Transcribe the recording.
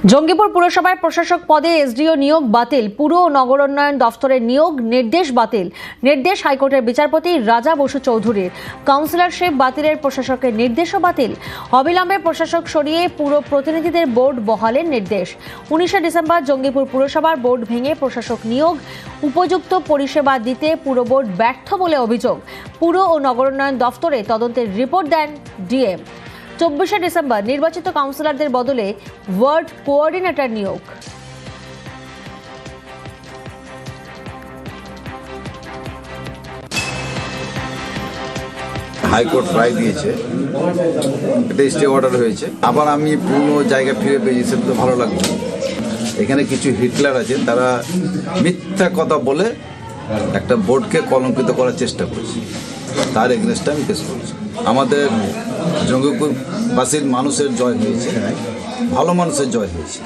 জঙ্গিপুর পুরসভার প্রশাসক পদে এসডিও নিয়োগ বাতিল। পুর ও নগরোন্নয়ন দফতরের নিয়োগ নির্দেশ বাতিল। নির্দেশ হাইকোর্টের বিচারপতি রাজা বসু চৌধুরীর। কাউন্সিলরশিপ বাতিলের প্রশাসকের নির্দেশও বাতিল। অবিলম্বে প্রশাসক সরিয়ে পুর প্রতিনিধিদের বোর্ড বহালের নির্দেশ। 19 ডিসেম্বর জঙ্গিপুর পুরসভার বোর্ড ভেঙে প্রশাসক নিয়োগ। উপযুক্ত পরিষেবা দিতে পুর বোর্ড ব্যর্থ বলে অভিযোগ। পুর ও নগরোন্নয়ন দফতরে তদন্তের রিপোর্ট দেন ডিএম। 24 ডিসেম্বর নির্বাচিত কাউন্সিলরদের বদলে ওয়ার্ড কোঅর্ডিনেটর নিয়োগ। হাইকোর্ট রায় দিয়েছে, এটা স্টে অর্ডার হয়েছে। আবার আমি পুরনো জায়গা ফিরে পেয়েছি, সেটা তো ভালো লাগবে। এখানে কিছু হিটলার আছে, তারা মিথ্যা কথা বলে একটা বোর্ডকে কলঙ্কিত করার চেষ্টা করেছে, তার এগেনস্টে আমি কেস করেছি। আমাদের জঙ্গিপুরবাসীর মানুষের জয় হয়েছে, ভালো মানুষের জয় হয়েছে।